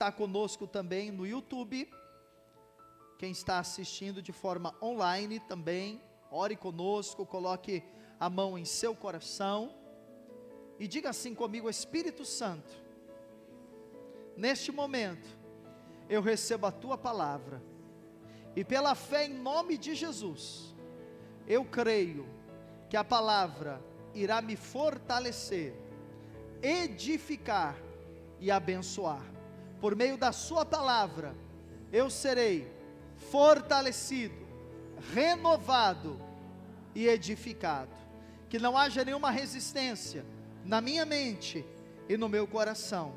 está conosco também no YouTube, quem está assistindo de forma online também, ore conosco, coloque a mão em seu coração, e diga assim comigo: Espírito Santo, neste momento, eu recebo a tua palavra, e pela fé em nome de Jesus, eu creio que a palavra irá me fortalecer, edificar e abençoar. Por meio da sua palavra, eu serei fortalecido, renovado e edificado. Que não haja nenhuma resistência na minha mente e no meu coração.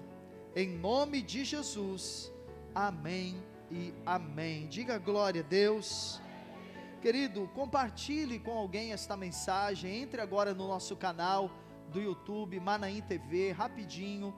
Em nome de Jesus, amém e amém. Diga glória a Deus. Querido, compartilhe com alguém esta mensagem. Entre agora no nosso canal do YouTube, Manaim TV, rapidinho.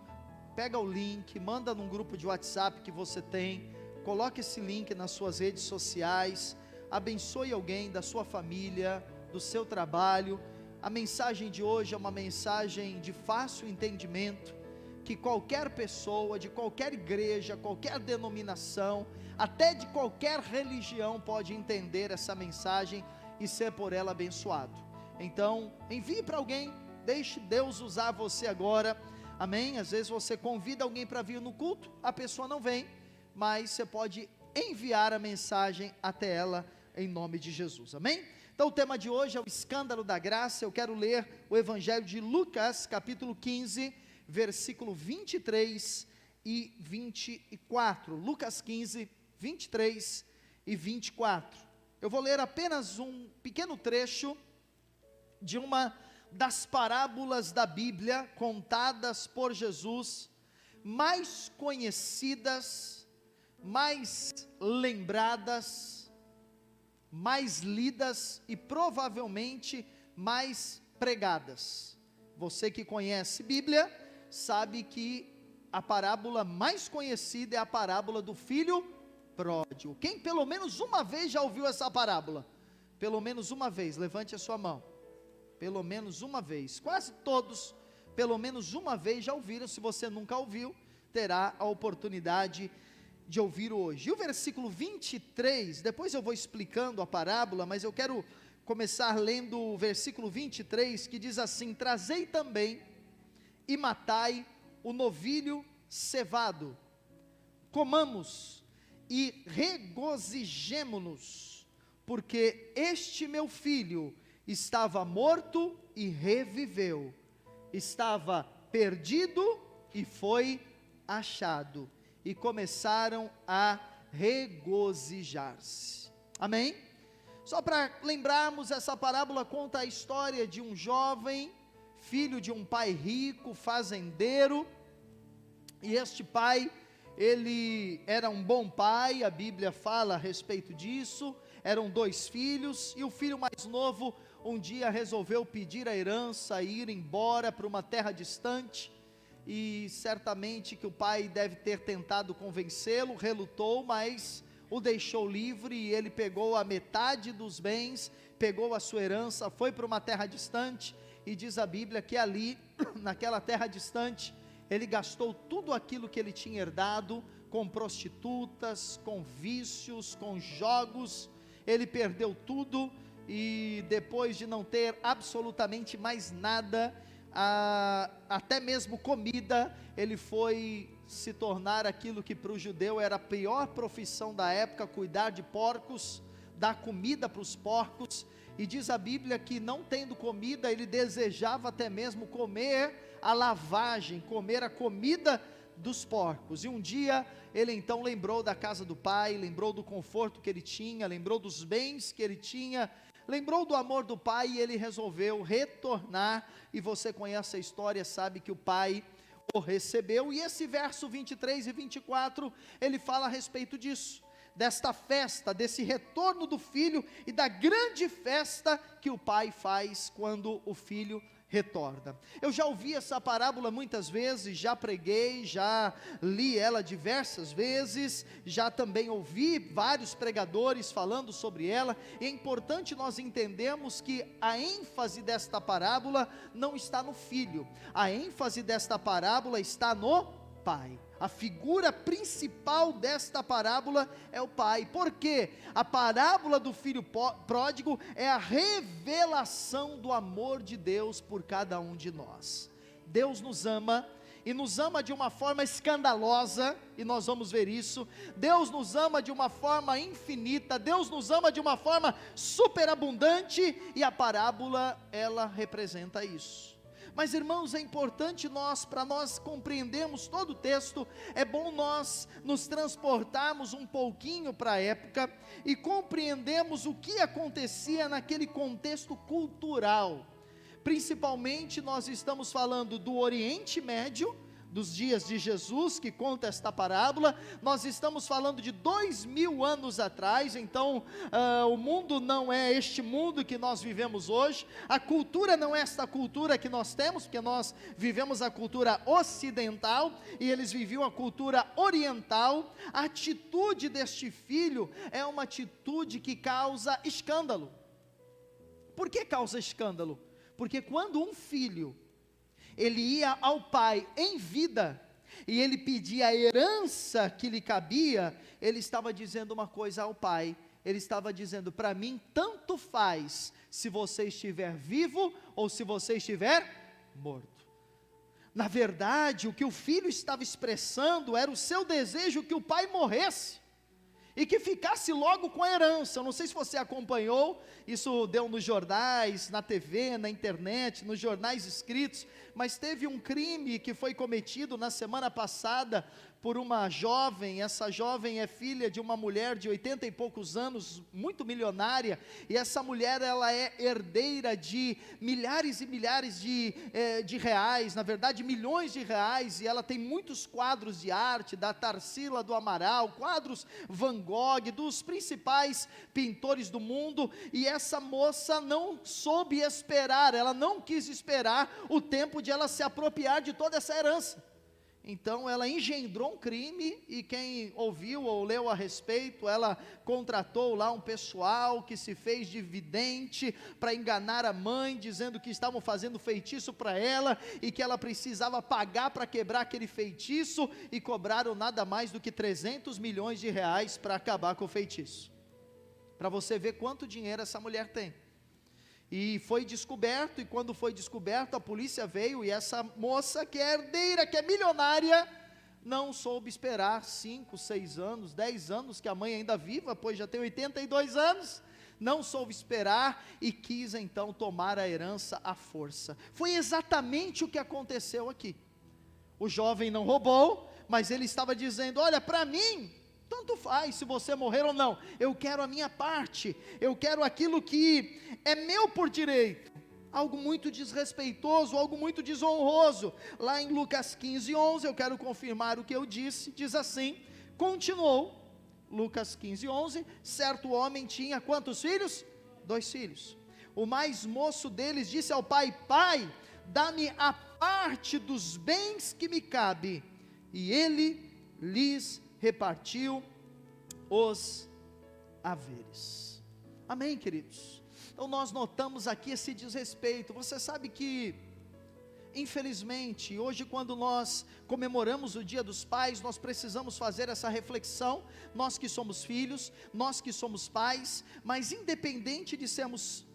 Pega o link, manda num grupo de WhatsApp que você tem. Coloque esse link nas suas redes sociais. Abençoe alguém da sua família, do seu trabalho. A mensagem de hoje é uma mensagem de fácil entendimento, que qualquer pessoa, de qualquer igreja, qualquer denominação, até de qualquer religião pode entender essa mensagem e ser por ela abençoado. Então, envie para alguém, deixe Deus usar você agora, amém? Às vezes você convida alguém para vir no culto, a pessoa não vem, mas você pode enviar a mensagem até ela, em nome de Jesus, amém? Então o tema de hoje é o escândalo da graça. Eu quero ler o Evangelho de Lucas, capítulo 15, versículo 23 e 24, Lucas 15, 23 e 24, eu vou ler apenas um pequeno trecho, de uma das parábolas da Bíblia, contadas por Jesus, mais conhecidas, mais lembradas, mais lidas e provavelmente mais pregadas. Você que conhece Bíblia, sabe que a parábola mais conhecida é a parábola do filho pródigo. Quem pelo menos uma vez já ouviu essa parábola? Pelo menos uma vez, levante a sua mão. Pelo menos uma vez. Quase todos, pelo menos uma vez já ouviram. Se você nunca ouviu, terá a oportunidade de ouvir hoje. E o versículo 23, depois eu vou explicando a parábola, mas eu quero começar lendo o versículo 23, que diz assim: trazei também e matai o novilho cevado, comamos e regozijemo-nos, porque este meu filho estava morto e reviveu, estava perdido e foi achado, e começaram a regozijar-se. Amém? Só para lembrarmos, essa parábola conta a história de um jovem, filho de um pai rico, fazendeiro, e este pai, ele era um bom pai, a Bíblia fala a respeito disso. Eram 2 filhos, e o filho mais novo, um dia resolveu pedir a herança e ir embora para uma terra distante, e certamente que o pai deve ter tentado convencê-lo, relutou, mas o deixou livre, e ele pegou a metade dos bens, pegou a sua herança, foi para uma terra distante, e diz a Bíblia que ali, naquela terra distante, ele gastou tudo aquilo que ele tinha herdado, com prostitutas, com vícios, com jogos. Ele perdeu tudo, e depois de não ter absolutamente mais nada, até mesmo comida, ele foi se tornar aquilo que para o judeu era a pior profissão da época: cuidar de porcos, dar comida para os porcos. E diz a Bíblia que, não tendo comida, ele desejava até mesmo comer a lavagem, comer a comida dos porcos. E um dia ele então lembrou da casa do pai, lembrou do conforto que ele tinha, lembrou dos bens que ele tinha, lembrou do amor do pai, e ele resolveu retornar. E você conhece a história, sabe que o pai o recebeu. E esse verso 23 e 24, ele fala a respeito disso, desta festa, desse retorno do filho, e da grande festa que o pai faz quando o filho retorna. Eu já ouvi essa parábola muitas vezes, já preguei, já li ela diversas vezes, já também ouvi vários pregadores falando sobre ela. E é importante nós entendermos que a ênfase desta parábola não está no filho, a ênfase desta parábola está no pai. A figura principal desta parábola é o pai. Por quê? A parábola do filho pródigo é a revelação do amor de Deus por cada um de nós. Deus nos ama, e nos ama de uma forma escandalosa, e nós vamos ver isso. Deus nos ama de uma forma infinita, Deus nos ama de uma forma superabundante, e a parábola, ela representa isso. Mas irmãos, é importante para nós compreendermos todo o texto, é bom nós nos transportarmos um pouquinho para a época, e compreendermos o que acontecia naquele contexto cultural. Principalmente nós estamos falando do Oriente Médio, dos dias de Jesus, que conta esta parábola. Nós estamos falando de 2000 anos atrás, então o mundo não é este mundo que nós vivemos hoje, a cultura não é esta cultura que nós temos, porque nós vivemos a cultura ocidental, e eles viviam a cultura oriental. A atitude deste filho é uma atitude que causa escândalo. Por que causa escândalo? Porque quando um filho, ele ia ao pai em vida, e ele pedia a herança que lhe cabia, ele estava dizendo uma coisa ao pai, ele estava dizendo: para mim tanto faz, se você estiver vivo, ou se você estiver morto. Na verdade, o que o filho estava expressando, era o seu desejo que o pai morresse, e que ficasse logo com a herança. Eu não sei se você acompanhou, isso deu nos jornais, na TV, na internet, nos jornais escritos, mas teve um crime que foi cometido na semana passada, por uma jovem. Essa jovem é filha de uma mulher de 80 e poucos anos, muito milionária, e essa mulher, ela é herdeira de milhares e milhares de reais, na verdade milhões de reais, e ela tem muitos quadros de arte, da Tarsila do Amaral, quadros Van Gogh, dos principais pintores do mundo, e essa moça não soube esperar, ela não quis esperar o tempo de ela se apropriar de toda essa herança. Então ela engendrou um crime, e quem ouviu ou leu a respeito, ela contratou lá um pessoal que se fez de vidente para enganar a mãe, dizendo que estavam fazendo feitiço para ela, e que ela precisava pagar para quebrar aquele feitiço, e cobraram nada mais do que 300 milhões de reais para acabar com o feitiço. Para você ver quanto dinheiro essa mulher tem. E foi descoberto, e quando foi descoberto, a polícia veio, e essa moça, que é herdeira, que é milionária, não soube esperar 5, 6 anos, 10 anos, que a mãe ainda viva, pois já tem 82 anos, não soube esperar, e quis então tomar a herança à força. Foi exatamente o que aconteceu aqui. O jovem não roubou, mas ele estava dizendo: olha, para mim tanto faz se você morrer ou não, eu quero a minha parte, eu quero aquilo que é meu por direito. Algo muito desrespeitoso, algo muito desonroso. Lá em Lucas 15:11, eu quero confirmar o que eu disse, diz assim, continuou, Lucas 15:11, certo homem tinha quantos filhos? 2 filhos. O mais moço deles disse ao pai: pai, dá-me a parte dos bens que me cabe. E ele lhes repartiu os haveres. Amém, queridos? Então nós notamos aqui esse desrespeito. Você sabe que, infelizmente, hoje, quando nós comemoramos o Dia dos Pais, nós precisamos fazer essa reflexão, nós que somos filhos, nós que somos pais, mas independente de sermos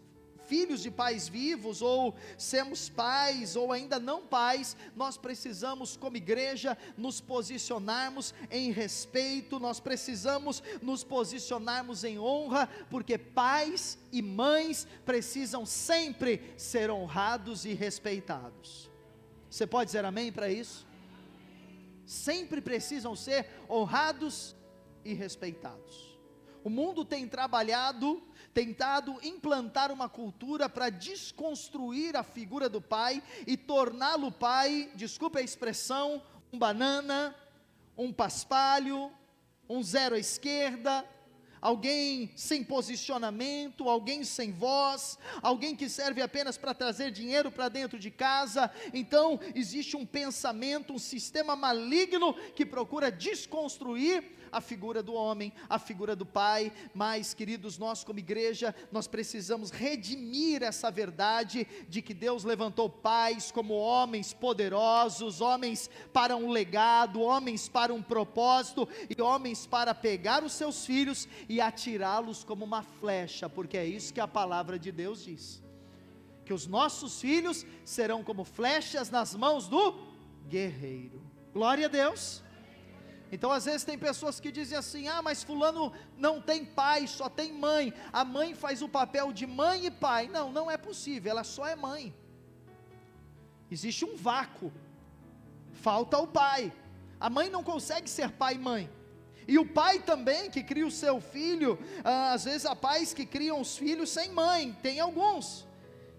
filhos de pais vivos, ou sermos pais, ou ainda não pais, nós precisamos, como igreja, nos posicionarmos em respeito, nós precisamos nos posicionarmos em honra, porque pais e mães precisam sempre ser honrados e respeitados. Você pode dizer amém para isso? Sempre precisam ser honrados e respeitados. O mundo tem tentado implantar uma cultura para desconstruir a figura do pai e torná-lo pai, desculpe a expressão, um banana, um paspalho, um zero à esquerda, alguém sem posicionamento, alguém sem voz, alguém que serve apenas para trazer dinheiro para dentro de casa. Então existe um pensamento, um sistema maligno que procura desconstruir a figura do homem, a figura do pai. Mas, queridos, nós como igreja, nós precisamos redimir essa verdade de que Deus levantou pais como homens poderosos, homens para um legado, homens para um propósito, e homens para pegar os seus filhos e atirá-los como uma flecha, porque é isso que a palavra de Deus diz, que os nossos filhos serão como flechas nas mãos do guerreiro. Glória a Deus. Então às vezes tem pessoas que dizem assim: ah, mas fulano não tem pai, só tem mãe, a mãe faz o papel de mãe e pai. Não, não é possível, ela só é mãe. Existe um vácuo, falta o pai. A mãe não consegue ser pai e mãe, e o pai também que cria o seu filho. Às vezes há pais que criam os filhos sem mãe, tem alguns,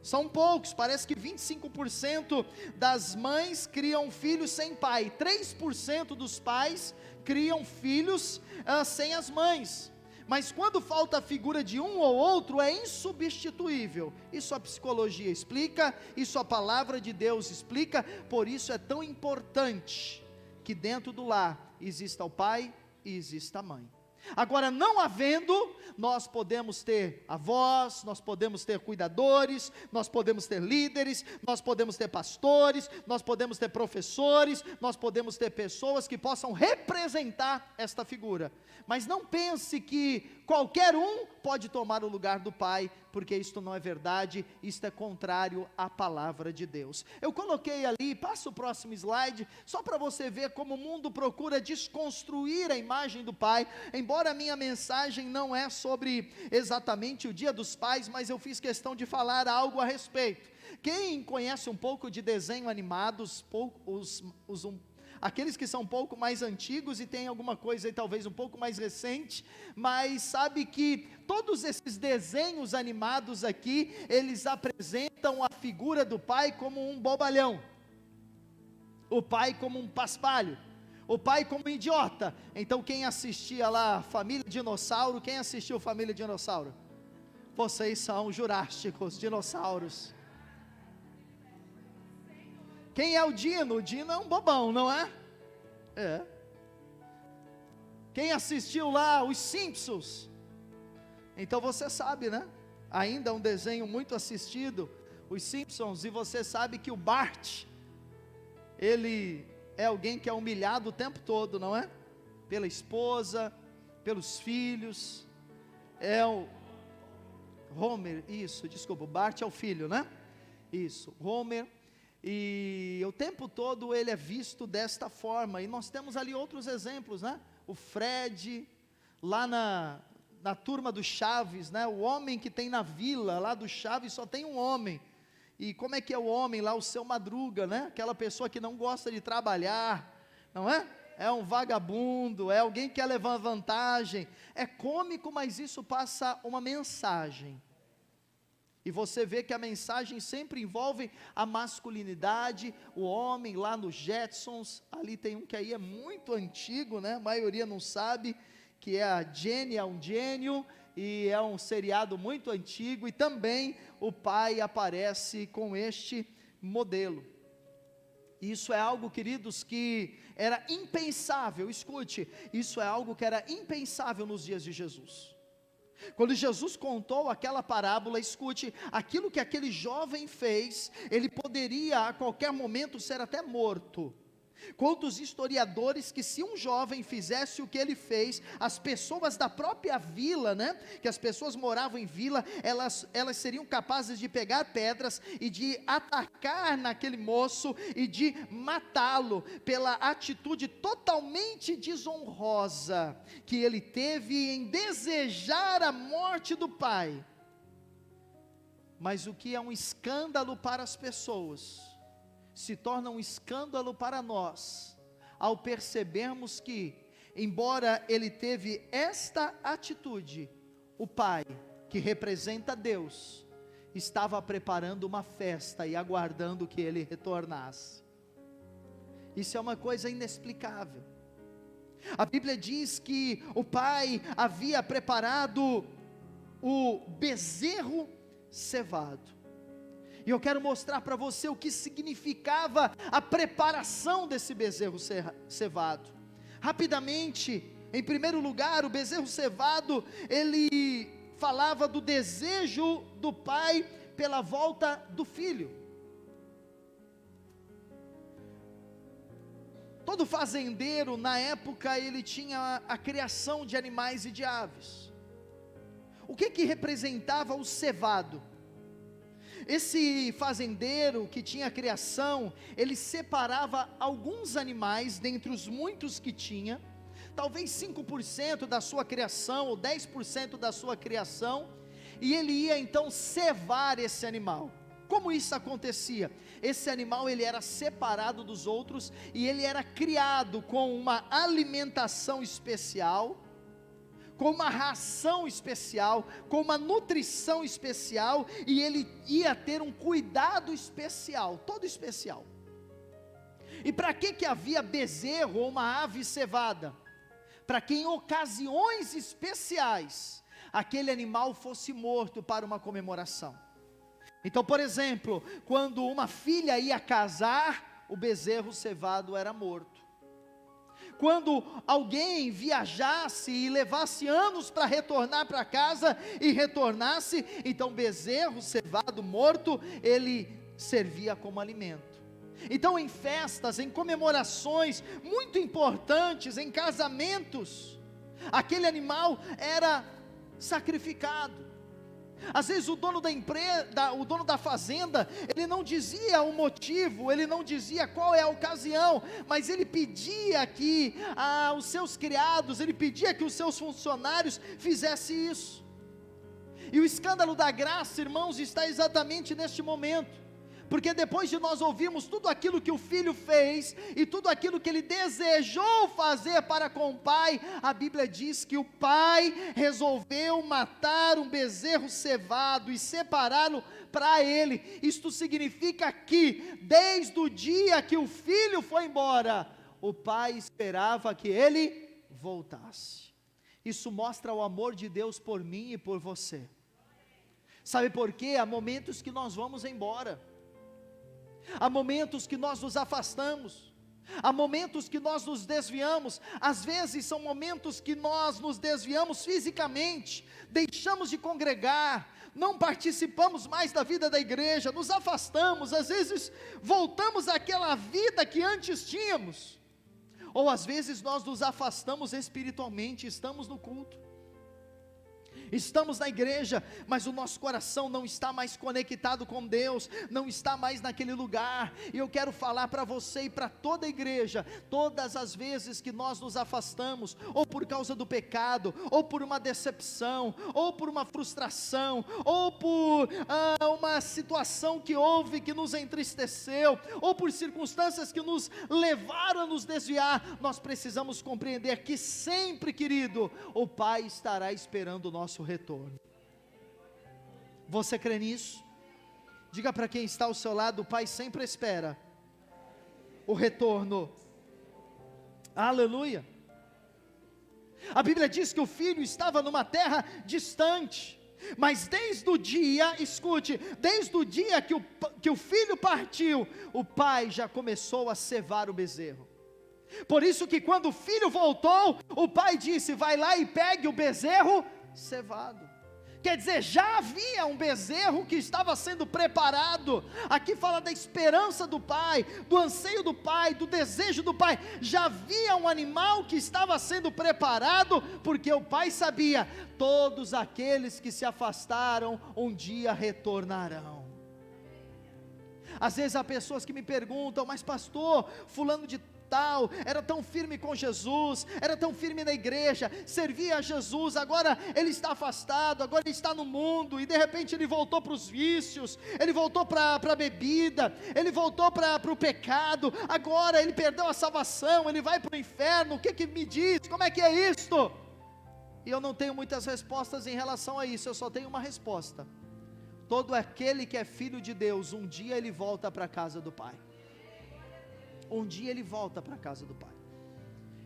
são poucos, parece que 25% das mães criam filhos sem pai, 3% dos pais criam filhos sem as mães. Mas quando falta a figura de um ou outro, é insubstituível. Isso a psicologia explica, isso a palavra de Deus explica. Por isso é tão importante que dentro do lar exista o pai e exista a mãe. Agora, não havendo, nós podemos ter avós, nós podemos ter cuidadores, nós podemos ter líderes, nós podemos ter pastores, nós podemos ter professores, nós podemos ter pessoas que possam representar esta figura. Mas não pense que qualquer um pode tomar o lugar do pai, porque isto não é verdade, isto é contrário à palavra de Deus. Eu coloquei ali, passa o próximo slide, só para você ver como o mundo procura desconstruir a imagem do pai. Embora a minha mensagem não é sobre exatamente o Dia dos Pais, mas eu fiz questão de falar algo a respeito. Quem conhece um pouco de desenho animados, aqueles que são um pouco mais antigos e tem alguma coisa aí talvez um pouco mais recente, mas sabe que todos esses desenhos animados aqui, eles apresentam a figura do pai como um bobalhão, o pai como um paspalho, o pai como um idiota. Então quem assistia lá Família Dinossauro, quem assistiu Família Dinossauro? Vocês são jurásticos, dinossauros. Quem é o Dino? O Dino é um bobão, não é? É. Quem assistiu lá os Simpsons? Então você sabe, né? Ainda é um desenho muito assistido, os Simpsons, e você sabe que o Bart, ele é alguém que é humilhado o tempo todo, não é? Pela esposa, pelos filhos. É o Homer, isso, desculpa, o Bart é o filho, né? Isso, Homer. E o tempo todo ele é visto desta forma, e nós temos ali outros exemplos, né? O Fred, lá na turma do Chaves, né? O homem que tem na vila, lá do Chaves só tem um homem, e como é que é o homem lá? O Seu Madruga, né? Aquela pessoa que não gosta de trabalhar, não é? É um vagabundo, é alguém que quer levar vantagem, é cômico, mas isso passa uma mensagem. E você vê que a mensagem sempre envolve a masculinidade, o homem lá nos Jetsons, ali tem um que aí é muito antigo, né? A maioria não sabe, que é a Jenny, é um gênio, e é um seriado muito antigo, e também o pai aparece com este modelo. Isso é algo, queridos, que era impensável, escute, isso é algo que era impensável nos dias de Jesus. Quando Jesus contou aquela parábola, escute, aquilo que aquele jovem fez, ele poderia a qualquer momento ser até morto. Conta os historiadores que se um jovem fizesse o que ele fez, as pessoas da própria vila, né, que as pessoas moravam em vila, elas seriam capazes de pegar pedras e de atacar naquele moço e de matá-lo, pela atitude totalmente desonrosa que ele teve em desejar a morte do pai. Mas o que é um escândalo para as pessoas, se torna um escândalo para nós, ao percebermos que, embora ele teve esta atitude, o pai, que representa Deus, estava preparando uma festa e aguardando que ele retornasse. Isso é uma coisa inexplicável. A Bíblia diz que o pai havia preparado o bezerro cevado. E eu quero mostrar para você o que significava a preparação desse bezerro cevado. Rapidamente, em primeiro lugar, o bezerro cevado, ele falava do desejo do pai pela volta do filho. Todo fazendeiro, na época, ele tinha a criação de animais e de aves. O que representava o cevado? Esse fazendeiro que tinha a criação, ele separava alguns animais dentre os muitos que tinha, talvez 5% da sua criação, ou 10% da sua criação, e ele ia então cevar esse animal. Como isso acontecia? Esse animal ele era separado dos outros, e ele era criado com uma alimentação especial, com uma ração especial, com uma nutrição especial, e ele ia ter um cuidado especial, todo especial. E para que havia bezerro ou uma ave cevada? Para que em ocasiões especiais, aquele animal fosse morto para uma comemoração. Então, por exemplo, quando uma filha ia casar, o bezerro cevado era morto. Quando alguém viajasse e levasse anos para retornar para casa e retornasse, então bezerro cevado morto, ele servia como alimento. Então em festas, em comemorações muito importantes, em casamentos, aquele animal era sacrificado. Às vezes o dono da empresa, o dono da fazenda, ele não dizia o motivo, ele não dizia qual é a ocasião, mas ele pedia que os seus criados, ele pedia que os seus funcionários fizessem isso. E o escândalo da graça, irmãos, está exatamente neste momento. Porque depois de nós ouvirmos tudo aquilo que o filho fez, e tudo aquilo que ele desejou fazer para com o pai, a Bíblia diz que o pai resolveu matar um bezerro cevado e separá-lo para ele. Isto significa que, desde o dia que o filho foi embora, o pai esperava que ele voltasse. Isso mostra o amor de Deus por mim e por você. Sabe por quê? Há momentos que nós vamos embora, há momentos que nós nos afastamos, há momentos que nós nos desviamos. Às vezes são momentos que nós nos desviamos fisicamente, deixamos de congregar, não participamos mais da vida da igreja, nos afastamos, às vezes voltamos àquela vida que antes tínhamos, ou às vezes nós nos afastamos espiritualmente, estamos no culto, estamos na igreja, mas o nosso coração não está mais conectado com Deus, não está mais naquele lugar. E eu quero falar para você e para toda a igreja: todas as vezes que nós nos afastamos, ou por causa do pecado, ou por uma decepção, ou por uma frustração, ou por uma situação que houve que nos entristeceu, ou por circunstâncias que nos levaram a nos desviar, nós precisamos compreender que sempre, querido, o Pai estará esperando o nosso retorno. Você crê nisso? Diga para quem está ao seu lado: o Pai sempre espera o retorno. Aleluia. A Bíblia diz que o filho estava numa terra distante, mas desde o dia, escute, desde o dia que o filho partiu, o pai já começou a cevar o bezerro. Por isso que quando o filho voltou, o pai disse: vai lá e pegue o bezerro cevado. Quer dizer, já havia um bezerro que estava sendo preparado. Aqui fala da esperança do pai, do anseio do pai, do desejo do pai. Já havia um animal que estava sendo preparado, porque o pai sabia: todos aqueles que se afastaram um dia retornarão. Às vezes há pessoas que me perguntam: mas pastor, fulano de tal, era tão firme com Jesus, era tão firme na igreja, servia a Jesus, agora ele está afastado, agora ele está no mundo, e de repente ele voltou para os vícios, ele voltou para a bebida, ele voltou para o pecado, agora ele perdeu a salvação, ele vai para o inferno. O que me diz? Como é que é isto? E eu não tenho muitas respostas em relação a isso, eu só tenho uma resposta: todo aquele que é filho de Deus, um dia ele volta para a casa do Pai. Um dia ele volta para a casa do Pai.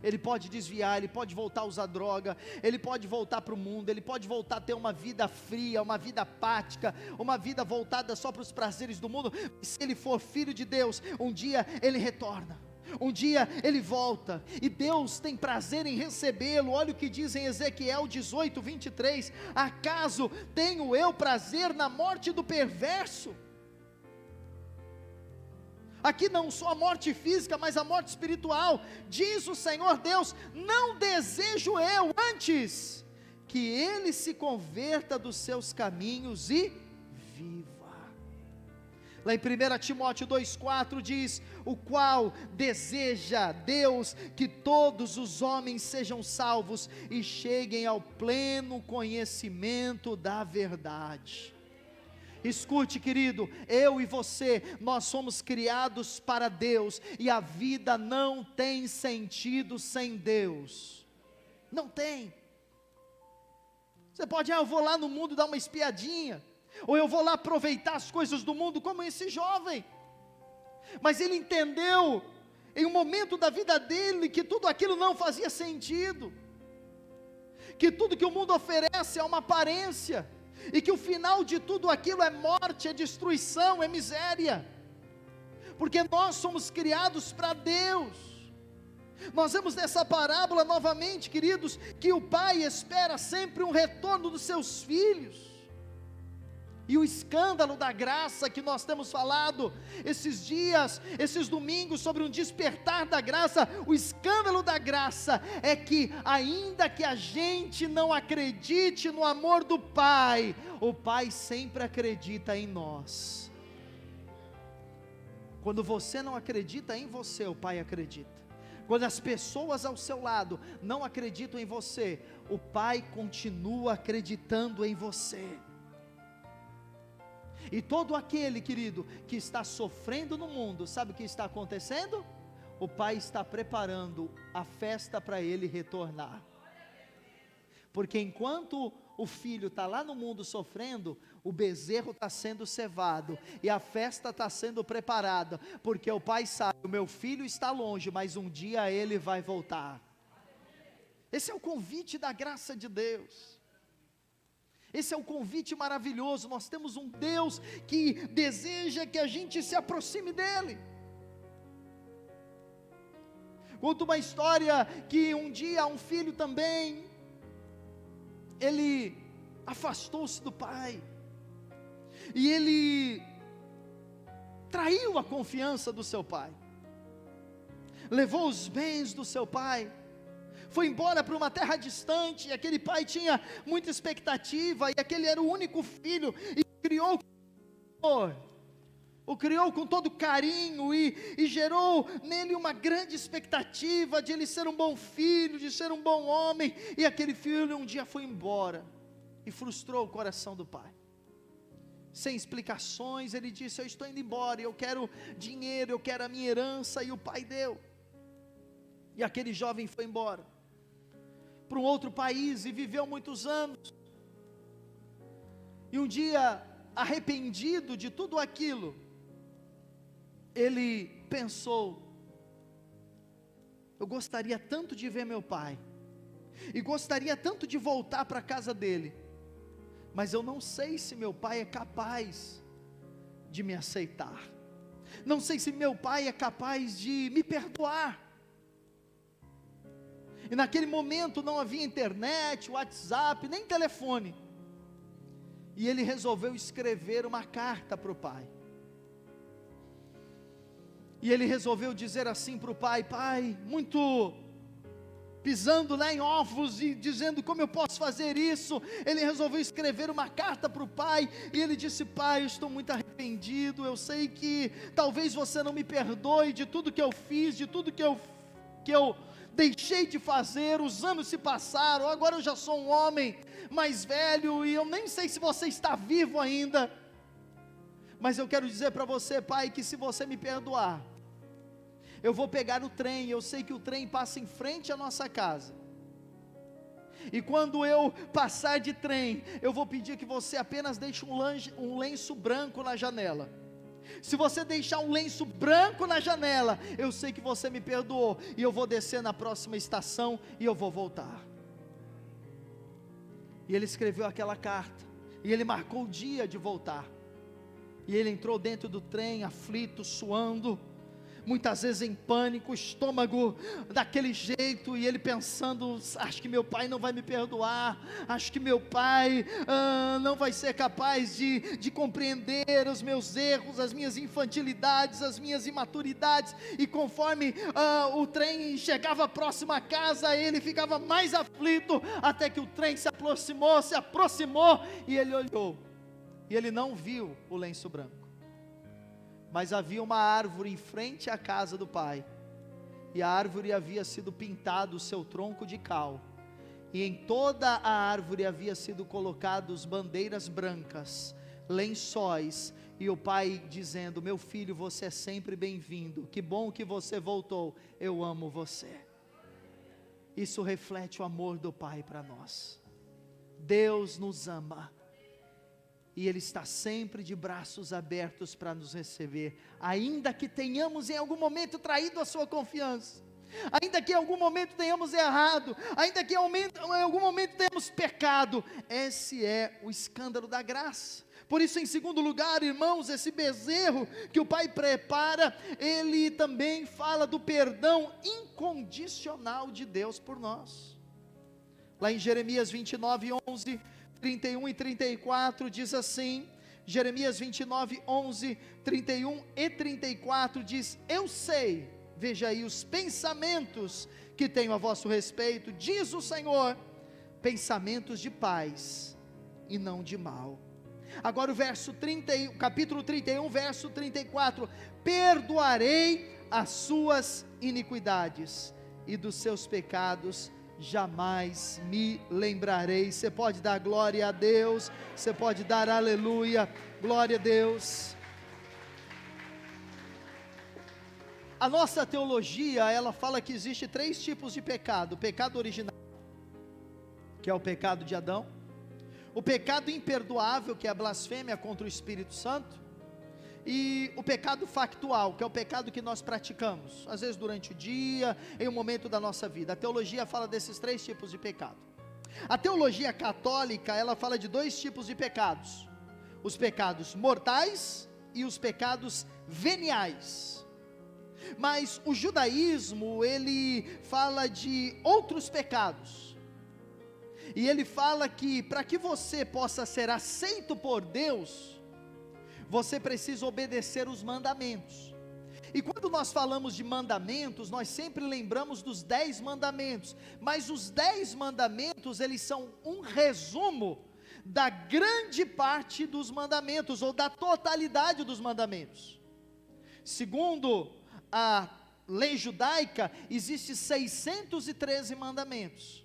Ele pode desviar, ele pode voltar a usar droga, ele pode voltar para o mundo, ele pode voltar a ter uma vida fria, uma vida apática, uma vida voltada só para os prazeres do mundo. Se ele for filho de Deus, um dia ele retorna, um dia ele volta, e Deus tem prazer em recebê-lo. Olha o que diz em Ezequiel 18, 23, acaso tenho eu prazer na morte do perverso? Aqui não só a morte física, mas a morte espiritual. Diz o Senhor Deus: não desejo eu, antes que ele se converta dos seus caminhos e viva. Lá em 1 Timóteo 2,4 diz: o qual deseja Deus que todos os homens sejam salvos e cheguem ao pleno conhecimento da verdade. Escute, querido, eu e você, nós somos criados para Deus, e a vida não tem sentido sem Deus, não tem. Você pode, eu vou lá no mundo dar uma espiadinha, ou eu vou lá aproveitar as coisas do mundo, como esse jovem, mas ele entendeu, em um momento da vida dele, que tudo aquilo não fazia sentido, que tudo que o mundo oferece é uma aparência, e que o final de tudo aquilo é morte, é destruição, é miséria, porque nós somos criados para Deus. Nós vemos nessa parábola novamente, queridos, que o pai espera sempre um retorno dos seus filhos, e o escândalo da graça que nós temos falado esses dias, esses domingos, sobre um despertar da graça. O escândalo da graça é que, ainda que a gente não acredite no amor do Pai, o Pai sempre acredita em nós. Quando você não acredita em você, o Pai acredita. Quando as pessoas ao seu lado não acreditam em você, o Pai continua acreditando em você. E todo aquele, querido, que está sofrendo no mundo, sabe o que está acontecendo? O Pai está preparando a festa para ele retornar. Porque enquanto o filho está lá no mundo sofrendo, o bezerro está sendo cevado, e a festa está sendo preparada, porque o pai sabe, o meu filho está longe, mas um dia ele vai voltar. Esse é o convite da graça de Deus. Esse é um convite maravilhoso. Nós temos um Deus que deseja que a gente se aproxime dEle. Conto uma história que um dia um filho também, ele afastou-se do pai, e ele traiu a confiança do seu pai, levou os bens do seu pai, foi embora para uma terra distante, e aquele pai tinha muita expectativa, e aquele era o único filho, e criou com amor, o criou com todo carinho, e gerou nele uma grande expectativa de ele ser um bom filho, de ser um bom homem, e aquele filho um dia foi embora, e frustrou o coração do pai, sem explicações. Ele disse: eu estou indo embora, eu quero dinheiro, eu quero a minha herança, e o pai deu, e aquele jovem foi embora, para um outro país, e viveu muitos anos, e um dia, arrependido de tudo aquilo, ele pensou: eu gostaria tanto de ver meu pai, e gostaria tanto de voltar para a casa dele, mas eu não sei se meu pai é capaz de me aceitar, não sei se meu pai é capaz de me perdoar. E naquele momento não havia internet, WhatsApp, nem telefone, e ele resolveu escrever uma carta para o pai, e ele resolveu dizer assim para o pai: pai, muito pisando lá em ovos e dizendo como eu posso fazer isso, ele resolveu escrever uma carta para o pai, e ele disse: pai, eu estou muito arrependido, eu sei que talvez você não me perdoe de tudo que eu fiz, de tudo que eu deixei de fazer, os anos se passaram, agora eu já sou um homem mais velho, e eu nem sei se você está vivo ainda, mas eu quero dizer para você, pai, que se você me perdoar, eu vou pegar o trem, eu sei que o trem passa em frente à nossa casa, e quando eu passar de trem, eu vou pedir que você apenas deixe um lenço branco na janela, Se você deixar um lenço branco na janela, eu sei que você me perdoou, e eu vou descer na próxima estação, e eu vou voltar. E ele escreveu aquela carta, e ele marcou o dia de voltar, e ele entrou dentro do trem, aflito, suando, muitas vezes em pânico, o estômago daquele jeito, e ele pensando, acho que meu pai não vai me perdoar, acho que meu pai não vai ser capaz de compreender os meus erros, as minhas infantilidades, as minhas imaturidades, e conforme o trem chegava próximo à casa, ele ficava mais aflito, até que o trem se aproximou, e ele olhou, e ele não viu o lenço branco, mas havia uma árvore em frente à casa do pai, e a árvore havia sido pintado o seu tronco de cal, e em toda a árvore havia sido colocados bandeiras brancas, lençóis, e o pai dizendo: meu filho, você é sempre bem-vindo, que bom que você voltou, eu amo você. Isso reflete o amor do pai para nós. Deus nos ama, e Ele está sempre de braços abertos para nos receber, ainda que tenhamos em algum momento traído a sua confiança, ainda que em algum momento tenhamos errado, ainda que em algum momento tenhamos pecado. Esse é o escândalo da graça. Por isso, em segundo lugar, irmãos, esse bezerro que o Pai prepara, ele também fala do perdão incondicional de Deus por nós. Lá em Jeremias 29:11, 31 e 34 diz assim, Jeremias 29:11, 31 e 34 diz: eu sei, veja aí, os pensamentos que tenho a vosso respeito, diz o Senhor, pensamentos de paz e não de mal. Agora o capítulo 31, verso 34, perdoarei as suas iniquidades, e dos seus pecados jamais me lembrarei. Você pode dar glória a Deus, você pode dar aleluia, glória a Deus. A nossa teologia, ela fala que existe 3 tipos de pecado: o pecado original, que é o pecado de Adão; o pecado imperdoável, que é a blasfêmia contra o Espírito Santo; e o pecado factual, que é o pecado que nós praticamos, às vezes durante o dia, em um momento da nossa vida. A teologia fala desses 3 tipos de pecado. A teologia católica, ela fala de 2 tipos de pecados: os pecados mortais e os pecados veniais. Mas o judaísmo, ele fala de outros pecados, e ele fala que para que você possa ser aceito por Deus, você precisa obedecer os mandamentos. E quando nós falamos de mandamentos, nós sempre lembramos dos 10 mandamentos, mas os 10 mandamentos, eles são um resumo da grande parte dos mandamentos, ou da totalidade dos mandamentos. Segundo a lei judaica, existem 613 mandamentos,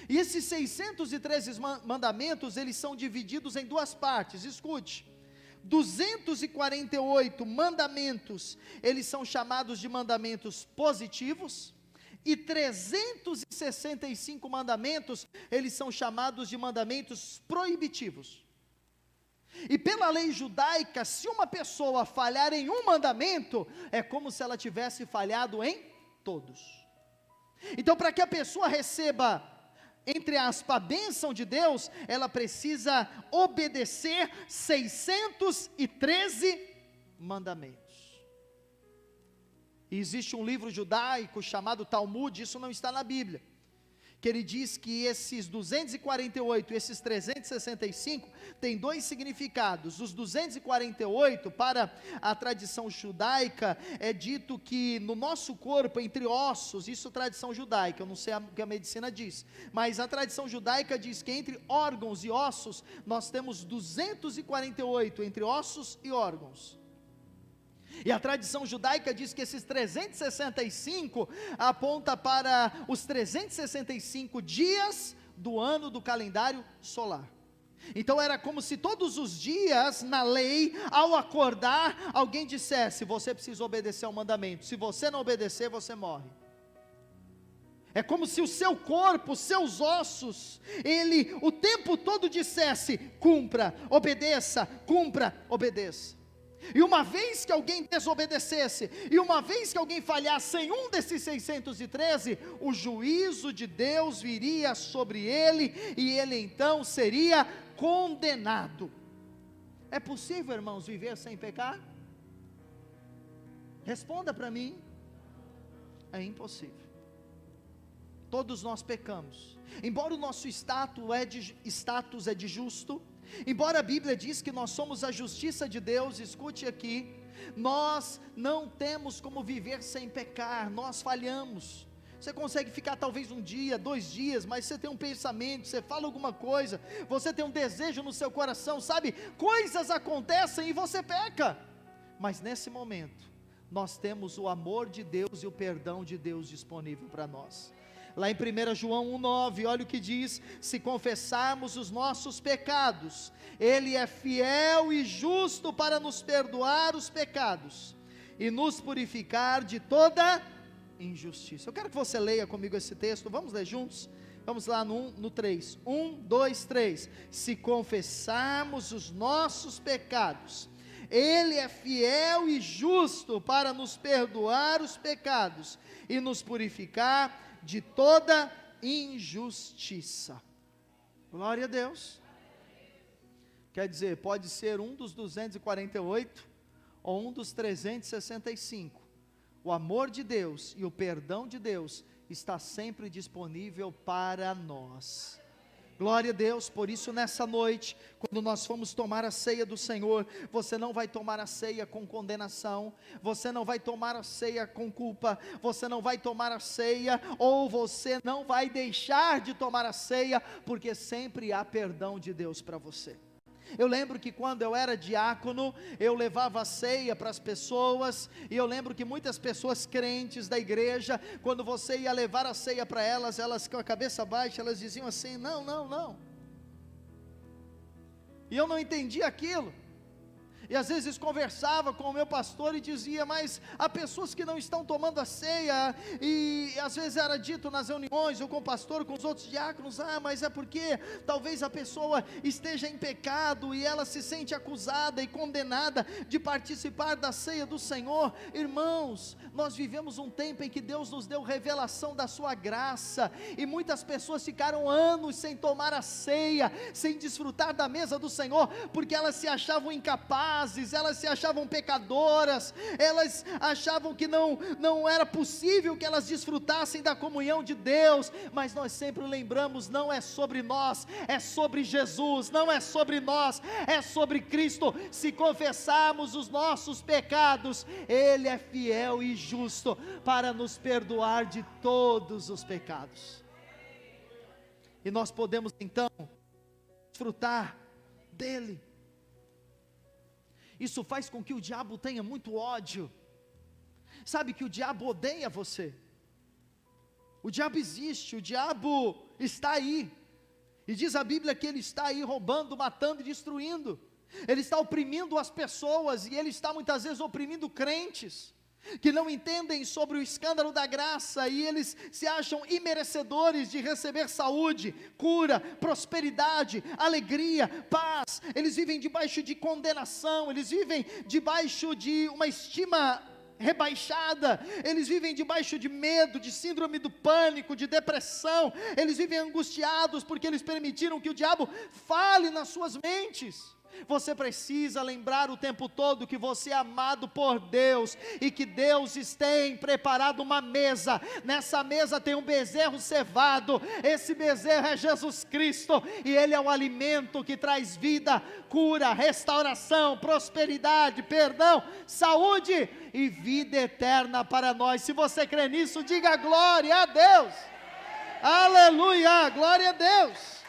e esses 613 mandamentos, eles são divididos em 2 partes, escute. 248 mandamentos, eles são chamados de mandamentos positivos, e 365 mandamentos, eles são chamados de mandamentos proibitivos. E pela lei judaica, se uma pessoa falhar em um mandamento, é como se ela tivesse falhado em todos. Então, para que a pessoa receba, entre aspas, a bênção de Deus, ela precisa obedecer 613 mandamentos. E existe um livro judaico chamado Talmud, isso não está na Bíblia, que ele diz que esses 248 e esses 365 têm 2 significados. Os 248, para a tradição judaica, é dito que no nosso corpo, entre ossos, isso é tradição judaica, eu não sei o que a medicina diz, mas a tradição judaica diz que entre órgãos e ossos, nós temos 248, entre ossos e órgãos. E a tradição judaica diz que esses 365 aponta para os 365 dias do ano do calendário solar. Então era como se todos os dias, na lei, ao acordar, alguém dissesse: você precisa obedecer ao mandamento, se você não obedecer, você morre. É como se o seu corpo, os seus ossos, ele o tempo todo dissesse: cumpra, obedeça, obedeça. E uma vez que alguém desobedecesse, e uma vez que alguém falhasse em um desses 613, o juízo de Deus viria sobre ele, e ele então seria condenado. É possível, irmãos, viver sem pecar? Responda para mim. É impossível. Todos nós pecamos. Embora o nosso status é de justo, embora a Bíblia diz que nós somos a justiça de Deus, escute aqui, nós não temos como viver sem pecar, nós falhamos. Você consegue ficar talvez um dia, 2 dias, mas você tem um pensamento, você fala alguma coisa, você tem um desejo no seu coração, sabe, coisas acontecem e você peca, mas nesse momento, nós temos o amor de Deus e o perdão de Deus disponível para nós. Lá em 1 João 1,9, olha o que diz: se confessarmos os nossos pecados, Ele é fiel e justo para nos perdoar os pecados, e nos purificar de toda injustiça. Eu quero que você leia comigo esse texto, vamos ler juntos? Vamos lá no 3, 1, 2, 3, se confessarmos os nossos pecados, Ele é fiel e justo para nos perdoar os pecados, e nos purificar de toda injustiça. Glória a Deus. Quer dizer, pode ser um dos 248 ou um dos 365. O amor de Deus e o perdão de Deus está sempre disponível para nós. Glória a Deus. Por isso nessa noite, quando nós formos tomar a ceia do Senhor, você não vai tomar a ceia com condenação, você não vai tomar a ceia com culpa, você não vai tomar a ceia, ou você não vai deixar de tomar a ceia, porque sempre há perdão de Deus para você. Eu lembro que quando eu era diácono, eu levava a ceia para as pessoas, e eu lembro que muitas pessoas crentes da igreja, quando você ia levar a ceia para elas, elas com a cabeça baixa, elas diziam assim, não, não, não, e eu não entendia aquilo, e às vezes conversava com o meu pastor e dizia, mas há pessoas que não estão tomando a ceia, e às vezes era dito nas reuniões, ou com o pastor, com os outros diáconos, mas é porque talvez a pessoa esteja em pecado, e ela se sente acusada e condenada de participar da ceia do Senhor. Irmãos, nós vivemos um tempo em que Deus nos deu revelação da sua graça, e muitas pessoas ficaram anos sem tomar a ceia, sem desfrutar da mesa do Senhor, porque elas se achavam incapazes, elas se achavam pecadoras, elas achavam que não era possível que elas desfrutassem da comunhão de Deus, mas nós sempre lembramos, não é sobre nós, é sobre Jesus, não é sobre nós, é sobre Cristo. Se confessarmos os nossos pecados, Ele é fiel e justo para nos perdoar de todos os pecados, e nós podemos então desfrutar dEle. Isso faz com que o diabo tenha muito ódio. Sabe que o diabo odeia você. O diabo existe, o diabo está aí. E diz a Bíblia que ele está aí roubando, matando e destruindo. Ele está oprimindo as pessoas, e ele está muitas vezes oprimindo crentes que não entendem sobre o escândalo da graça, e eles se acham imerecedores de receber saúde, cura, prosperidade, alegria, paz. Eles vivem debaixo de condenação, eles vivem debaixo de uma estima rebaixada, eles vivem debaixo de medo, de síndrome do pânico, de depressão, eles vivem angustiados porque eles permitiram que o diabo fale nas suas mentes. Você precisa lembrar o tempo todo que você é amado por Deus, e que Deus tem preparado uma mesa. Nessa mesa tem um bezerro cevado, esse bezerro é Jesus Cristo, e Ele é o alimento que traz vida, cura, restauração, prosperidade, perdão, saúde e vida eterna para nós. Se você crê nisso, diga glória a Deus. Aleluia, glória a Deus.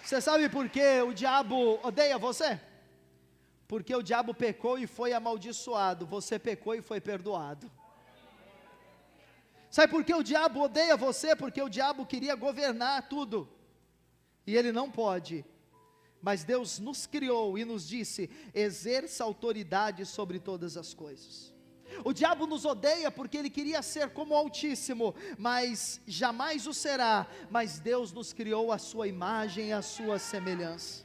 Você sabe por que o diabo odeia você? Porque o diabo pecou e foi amaldiçoado, você pecou e foi perdoado. Sabe por que o diabo odeia você? Porque o diabo queria governar tudo, e ele não pode, mas Deus nos criou e nos disse, exerça autoridade sobre todas as coisas. O diabo nos odeia porque ele queria ser como o Altíssimo, mas jamais o será. Mas Deus nos criou a sua imagem e a sua semelhança.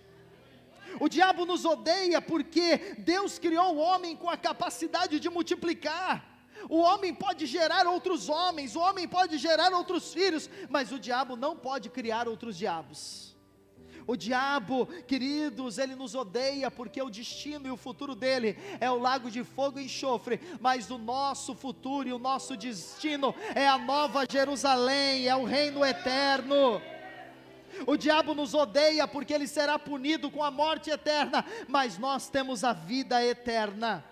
O diabo nos odeia porque Deus criou o homem com a capacidade de multiplicar. O homem pode gerar outros homens, o homem pode gerar outros filhos, mas o diabo não pode criar outros diabos. O diabo, queridos, ele nos odeia porque o destino e o futuro dele é o lago de fogo e enxofre, mas o nosso futuro e o nosso destino é a nova Jerusalém, é o reino eterno. O diabo nos odeia porque ele será punido com a morte eterna, mas nós temos a vida eterna.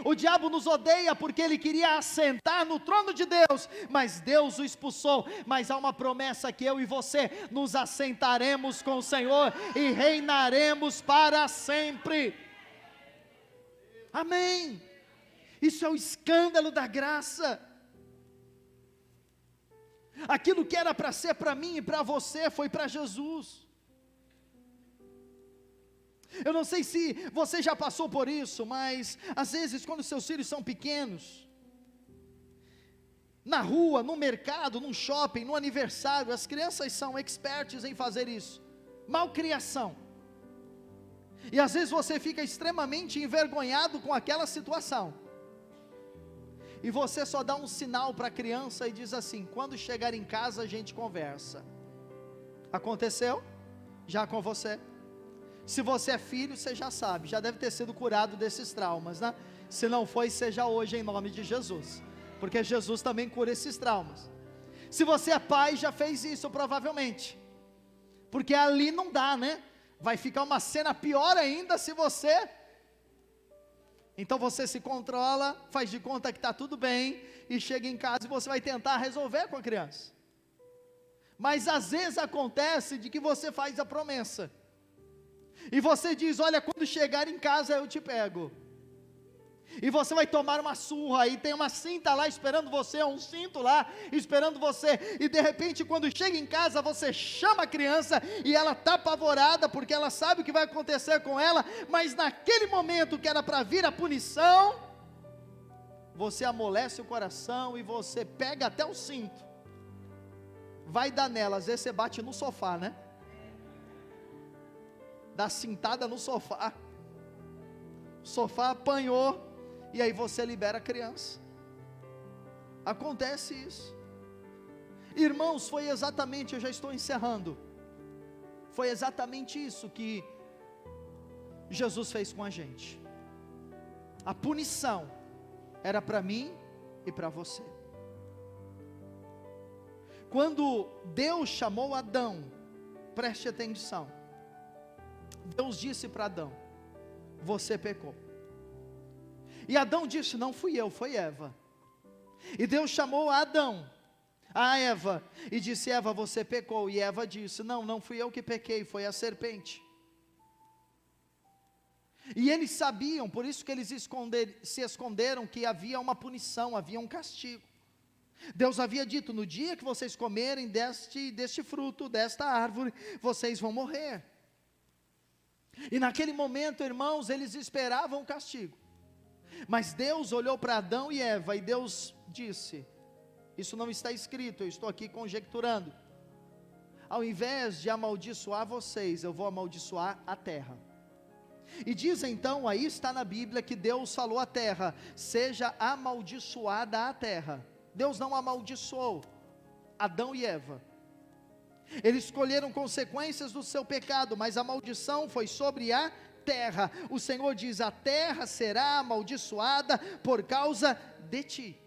O diabo nos odeia porque ele queria assentar no trono de Deus, mas Deus o expulsou. Mas há uma promessa que eu e você nos assentaremos com o Senhor e reinaremos para sempre. Amém. Isso é o escândalo da graça. Aquilo que era para ser para mim e para você foi para Jesus. Eu não sei se você já passou por isso, mas às vezes quando seus filhos são pequenos, na rua, no mercado, no shopping, no aniversário, as crianças são expertas em fazer isso, malcriação, e às vezes você fica extremamente envergonhado com aquela situação, e você só dá um sinal para a criança e diz assim: quando chegar em casa a gente conversa. Aconteceu? Já com você? Se você é filho, você já sabe, já deve ter sido curado desses traumas, né? Se não foi, seja hoje em nome de Jesus, porque Jesus também cura esses traumas. Se você é pai, já fez isso provavelmente, porque ali não dá, né? Vai ficar uma cena pior ainda se você... Então você se controla, faz de conta que está tudo bem, e chega em casa e você vai tentar resolver com a criança. Mas às vezes acontece de que você faz a promessa, e você diz: olha, quando chegar em casa eu te pego. E você vai tomar uma surra, e tem uma cinta lá esperando você, um cinto lá esperando você, e de repente quando chega em casa você chama a criança, e ela está apavorada, porque ela sabe o que vai acontecer com ela, mas naquele momento que era para vir a punição, você amolece o coração, e você pega até o cinto, vai dar nela, às vezes você bate no sofá, né? Dá cintada no sofá, o sofá apanhou, e aí você libera a criança. Acontece isso. Irmãos, foi exatamente, eu já estou encerrando, foi exatamente isso que Jesus fez com a gente. A punição era para mim e para você. Quando Deus chamou Adão, preste atenção, Deus disse para Adão: você pecou. E Adão disse: não fui eu, foi Eva. E Deus chamou a Adão, a Eva, e disse: Eva, você pecou. E Eva disse: não fui eu que pequei, foi a serpente. E eles sabiam, por isso que eles se esconderam, que havia uma punição, havia um castigo. Deus havia dito: no dia que vocês comerem deste fruto, desta árvore, vocês vão morrer. E naquele momento, irmãos, eles esperavam o castigo. Mas Deus olhou para Adão e Eva, e Deus disse: isso não está escrito, eu estou aqui conjecturando. Ao invés de amaldiçoar vocês, eu vou amaldiçoar a terra. E diz então, aí está na Bíblia, que Deus falou à terra: seja amaldiçoada a terra. Deus não amaldiçoou Adão e Eva. Eles escolheram consequências do seu pecado, mas a maldição foi sobre a terra. O Senhor diz: a terra será amaldiçoada por causa de ti.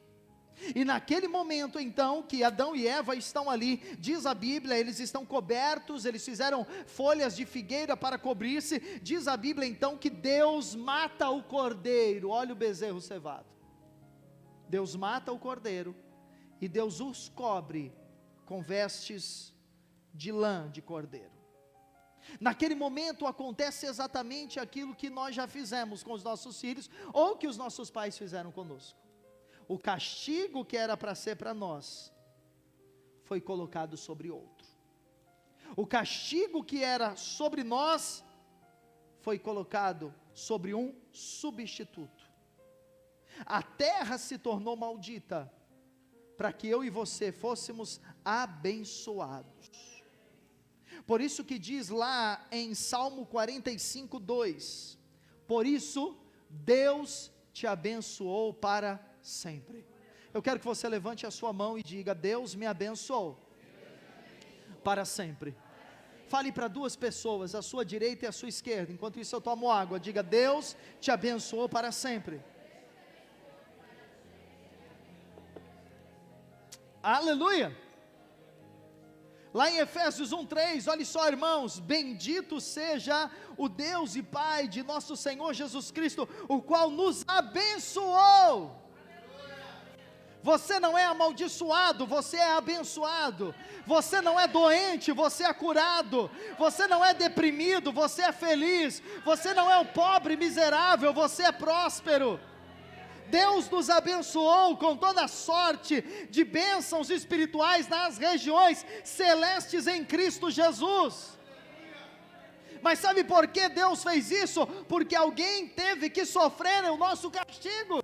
E naquele momento então que Adão e Eva estão ali, diz a Bíblia, eles estão cobertos, eles fizeram folhas de figueira para cobrir-se. Diz a Bíblia então que Deus mata o cordeiro. Olha o bezerro cevado. Deus mata o cordeiro e Deus os cobre com vestes de lã de cordeiro. Naquele momento acontece exatamente aquilo que nós já fizemos com os nossos filhos, ou que os nossos pais fizeram conosco. O castigo que era para ser para nós, foi colocado sobre outro. O castigo que era sobre nós, foi colocado sobre um substituto. A terra se tornou maldita, para que eu e você fôssemos abençoados. Por isso que diz lá em Salmo 45:2, por isso Deus te abençoou para sempre. Eu quero que você levante a sua mão e diga: Deus me abençoou para sempre. Fale para duas pessoas, a sua direita e a sua esquerda, enquanto isso eu tomo água. Diga: Deus te abençoou para sempre. Aleluia. Lá em Efésios 1:3, olhe só, irmãos: bendito seja o Deus e Pai de nosso Senhor Jesus Cristo, o qual nos abençoou. Você não é amaldiçoado, você é abençoado. Você não é doente, você é curado. Você não é deprimido, você é feliz. Você não é o pobre miserável, você é próspero. Deus nos abençoou com toda sorte de bênçãos espirituais nas regiões celestes em Cristo Jesus. Mas sabe por que Deus fez isso? Porque alguém teve que sofrer o nosso castigo.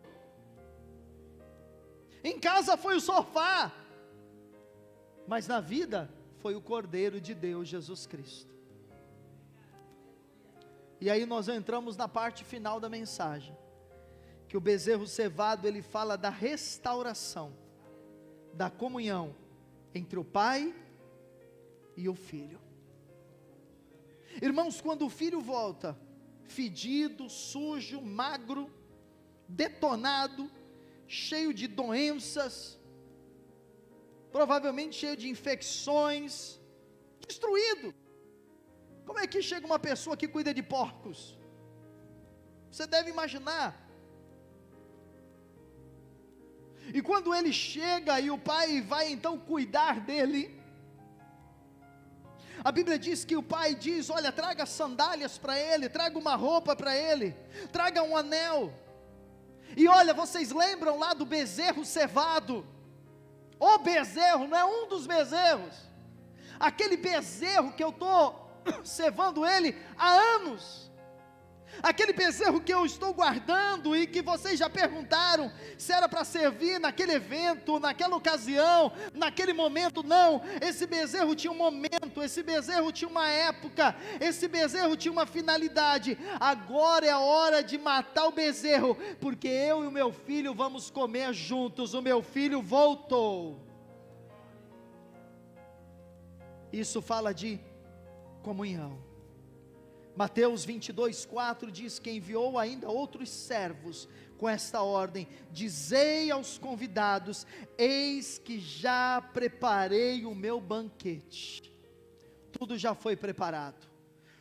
Em casa foi o sofá, mas na vida foi o Cordeiro de Deus, Jesus Cristo. E aí nós entramos na parte final da mensagem, que o bezerro cevado, ele fala da restauração, da comunhão entre o Pai e o Filho. Irmãos, quando o filho volta, fedido, sujo, magro, detonado, cheio de doenças, provavelmente cheio de infecções, destruído. Como é que chega uma pessoa que cuida de porcos? Você deve imaginar. E quando ele chega e o pai vai então cuidar dele, a Bíblia diz que o pai diz: olha, traga sandálias para ele, traga uma roupa para ele, traga um anel. E olha, vocês lembram lá do bezerro cevado? O bezerro, não é um dos bezerros, aquele bezerro que eu estou cevando ele há anos, aquele bezerro que eu estou guardando e que vocês já perguntaram se era para servir naquele evento, naquela ocasião, naquele momento. Não, esse bezerro tinha um momento, esse bezerro tinha uma época, esse bezerro tinha uma finalidade. Agora é a hora de matar o bezerro, porque eu e o meu filho vamos comer juntos. O meu filho voltou. Isso fala de comunhão. Mateus 22:4 diz que enviou ainda outros servos com esta ordem: dizei aos convidados, eis que já preparei o meu banquete. Tudo já foi preparado,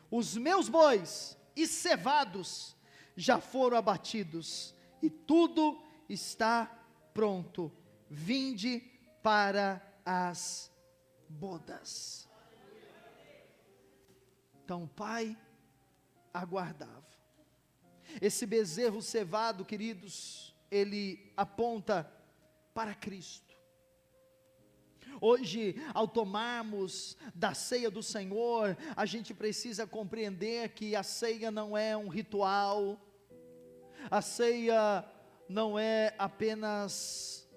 os meus bois e cevados já foram abatidos, e tudo está pronto, vinde para as bodas. Então o pai aguardava. Esse bezerro cevado, queridos, ele aponta para Cristo. Hoje, ao tomarmos da ceia do Senhor, a gente precisa compreender que a ceia não é um ritual, a ceia não é apenas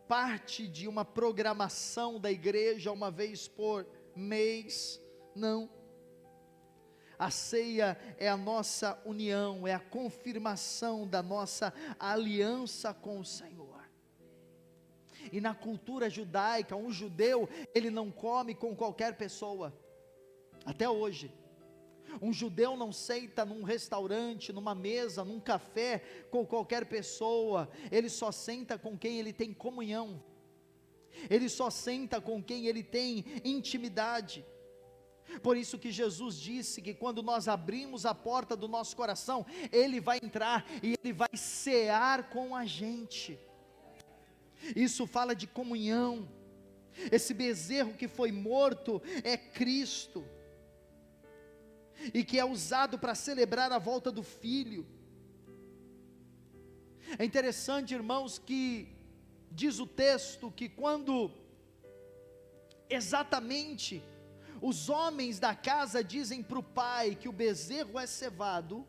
parte de uma programação da igreja uma vez por mês, não. A ceia é a nossa união, é a confirmação da nossa aliança com o Senhor. E na cultura judaica, um judeu, ele não come com qualquer pessoa, até hoje. Um judeu não senta num restaurante, numa mesa, num café, com qualquer pessoa. Ele só senta com quem ele tem comunhão, ele só senta com quem ele tem intimidade. Por isso que Jesus disse que quando nós abrimos a porta do nosso coração, Ele vai entrar e Ele vai cear com a gente. Isso fala de comunhão. Esse bezerro que foi morto é Cristo, e que é usado para celebrar a volta do Filho. É interessante, irmãos, que diz o texto que quando exatamente os homens da casa dizem para o pai que o bezerro é cevado,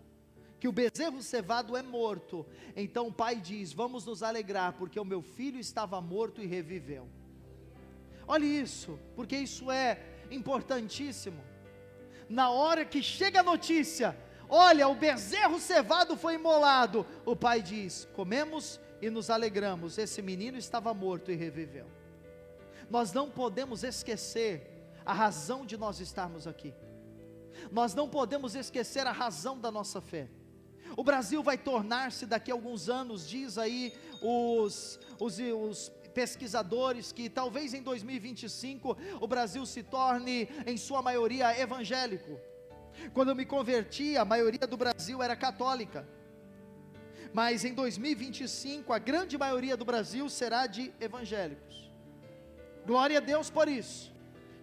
que o bezerro cevado é morto, então o pai diz: vamos nos alegrar, porque o meu filho estava morto e reviveu. Olha isso, porque isso é importantíssimo. Na hora que chega a notícia, olha, o bezerro cevado foi imolado, o pai diz: comemos e nos alegramos, esse menino estava morto e reviveu. Nós não podemos esquecer a razão de nós estarmos aqui. Nós não podemos esquecer a razão da nossa fé. O Brasil vai tornar-se daqui a alguns anos, diz aí os pesquisadores, que talvez em 2025 o Brasil se torne em sua maioria evangélico. Quando eu me converti, a maioria do Brasil era católica, mas em 2025 a grande maioria do Brasil será de evangélicos. Glória a Deus por isso.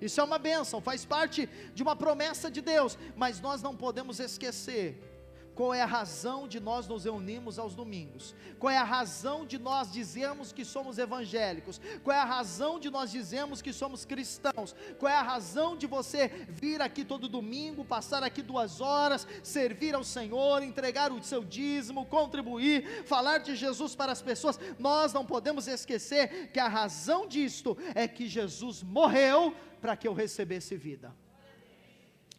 Isso é uma bênção, faz parte de uma promessa de Deus, mas nós não podemos esquecer qual é a razão de nós nos reunirmos aos domingos, qual é a razão de nós dizermos que somos evangélicos, qual é a razão de nós dizermos que somos cristãos, qual é a razão de você vir aqui todo domingo, passar aqui 2 horas, servir ao Senhor, entregar o seu dízimo, contribuir, falar de Jesus para as pessoas. Nós não podemos esquecer que a razão disto é que Jesus morreu para que eu recebesse vida.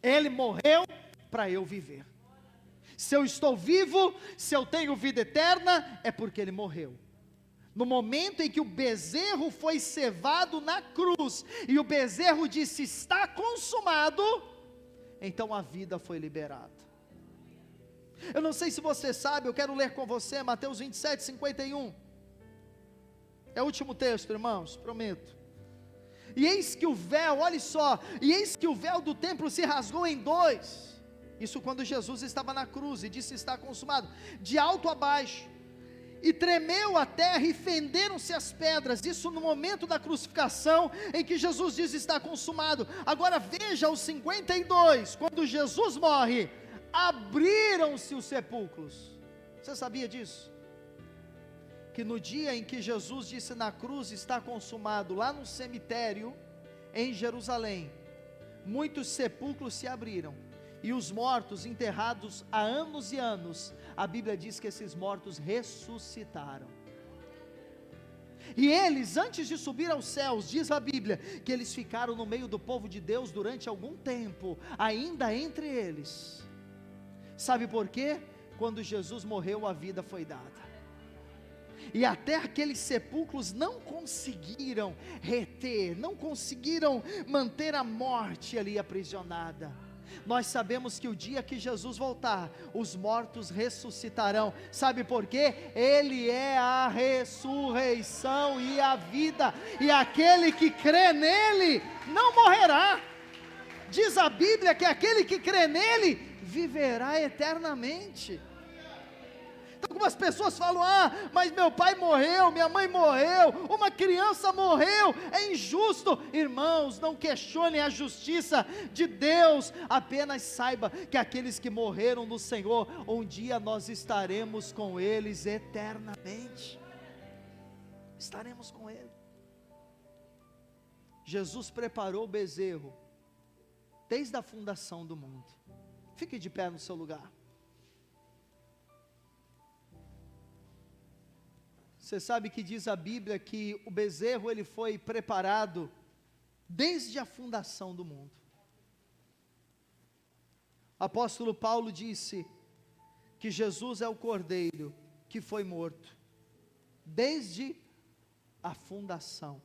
Ele morreu para eu viver. Se eu estou vivo, se eu tenho vida eterna, é porque Ele morreu. No momento em que o bezerro foi cevado na cruz, e o bezerro disse: está consumado, então a vida foi liberada. Eu não sei se você sabe, eu quero ler com você Mateus 27, 51. É o último texto, irmãos, prometo. E eis que o véu, olha só, e eis que o véu do templo se rasgou em 2. Isso quando Jesus estava na cruz e disse: está consumado, de alto a baixo, e tremeu a terra e fenderam-se as pedras. Isso no momento da crucificação, em que Jesus diz: está consumado. Agora veja os 52, quando Jesus morre, abriram-se os sepulcros. Você sabia disso? Que no dia em que Jesus disse na cruz: está consumado, lá no cemitério em Jerusalém, muitos sepulcros se abriram, e os mortos enterrados há anos e anos, a Bíblia diz que esses mortos ressuscitaram. E eles, antes de subir aos céus, diz a Bíblia, que eles ficaram no meio do povo de Deus durante algum tempo, ainda entre eles. Sabe por quê? Quando Jesus morreu, a vida foi dada. E até aqueles sepulcros não conseguiram reter, não conseguiram manter a morte ali aprisionada. Nós sabemos que o dia que Jesus voltar, os mortos ressuscitarão. Sabe por quê? Ele é a ressurreição e a vida, e aquele que crê nele não morrerá. Diz a Bíblia que aquele que crê nele viverá eternamente. Então, algumas pessoas falam: ah, mas meu pai morreu, minha mãe morreu, uma criança morreu, é injusto. Irmãos, não questionem a justiça de Deus, apenas saiba que aqueles que morreram no Senhor, um dia nós estaremos com eles eternamente. Estaremos com Ele. Jesus preparou o bezerro desde a fundação do mundo. Fique de pé no seu lugar. Você sabe que diz a Bíblia que o bezerro ele foi preparado desde a fundação do mundo. O apóstolo Paulo disse que Jesus é o cordeiro que foi morto desde a fundação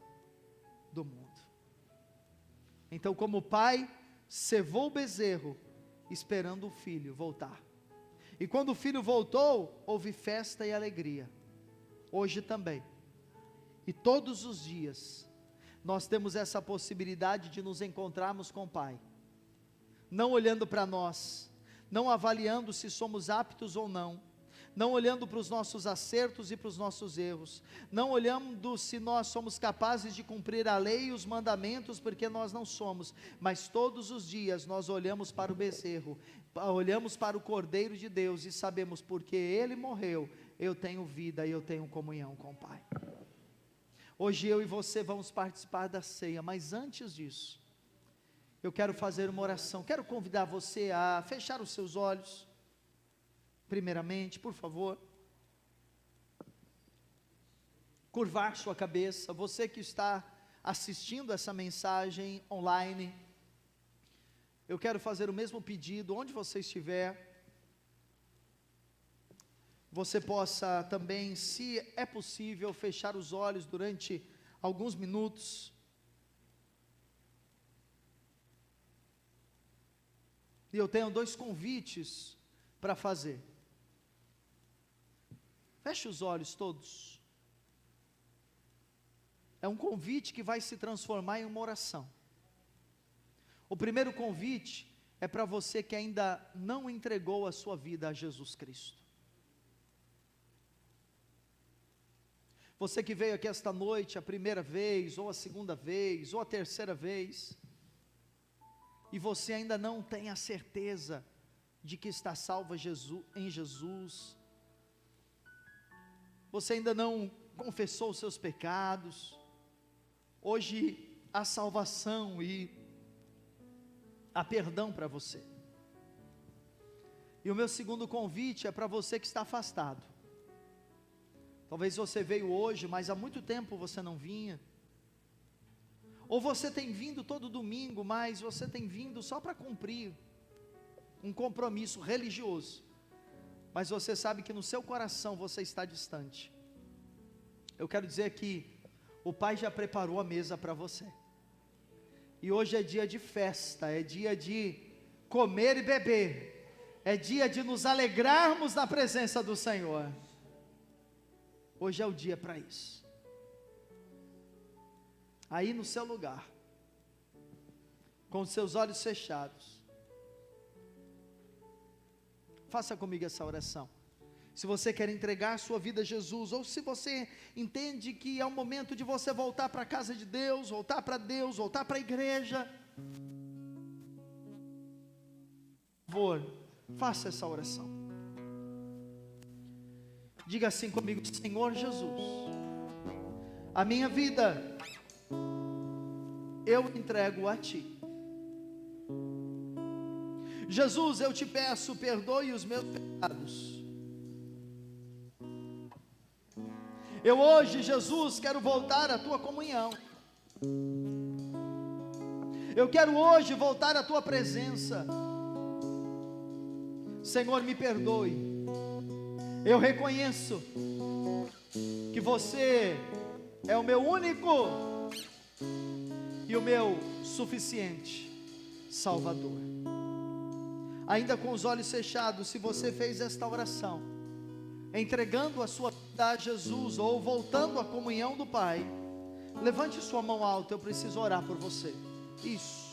do mundo. Então, como o pai cevou o bezerro esperando o filho voltar, e quando o filho voltou, houve festa e alegria. Hoje também, e todos os dias, nós temos essa possibilidade de nos encontrarmos com o Pai, não olhando para nós, não avaliando se somos aptos ou não, não olhando para os nossos acertos e para os nossos erros, não olhando se nós somos capazes de cumprir a lei e os mandamentos, porque nós não somos, mas todos os dias nós olhamos para o bezerro, olhamos para o Cordeiro de Deus e sabemos, porque Ele morreu, eu tenho vida e eu tenho comunhão com o Pai. Hoje eu e você vamos participar da ceia, mas antes disso, eu quero fazer uma oração. Quero convidar você a fechar os seus olhos, primeiramente, por favor, curvar sua cabeça. Você que está assistindo essa mensagem online, eu quero fazer o mesmo pedido, onde você estiver, você possa também, se é possível, fechar os olhos durante alguns minutos. E eu tenho 2 convites para fazer. Feche os olhos todos. É um convite que vai se transformar em uma oração. O primeiro convite é para você que ainda não entregou a sua vida a Jesus Cristo. Você que veio aqui esta noite a primeira vez, ou a segunda vez, ou a terceira vez, e você ainda não tem a certeza de que está salvo em Jesus, você ainda não confessou os seus pecados, hoje há salvação e há perdão para você. E o meu segundo convite é para você que está afastado. Talvez você veio hoje, mas há muito tempo você não vinha. Ou você tem vindo todo domingo, mas você tem vindo só para cumprir um compromisso religioso. Mas você sabe que no seu coração você está distante. Eu quero dizer que o Pai já preparou a mesa para você. E hoje é dia de festa, é dia de comer e beber. É dia de nos alegrarmos na presença do Senhor. Hoje é o dia para isso. Aí no seu lugar, com os seus olhos fechados, faça comigo essa oração. Se você quer entregar sua vida a Jesus, ou se você entende que é o momento de você voltar para a casa de Deus, voltar para Deus, voltar para a igreja, por favor, faça essa oração. Diga assim comigo: Senhor Jesus, a minha vida eu entrego a Ti. Jesus, eu te peço, perdoe os meus pecados. Eu hoje, Jesus, quero voltar à Tua comunhão. Eu quero hoje voltar à Tua presença. Senhor, me perdoe. Eu reconheço que você é o meu único e o meu suficiente Salvador. Ainda com os olhos fechados, se você fez esta oração, entregando a sua vida a Jesus, ou voltando à comunhão do Pai, levante sua mão alta, eu preciso orar por você. Isso.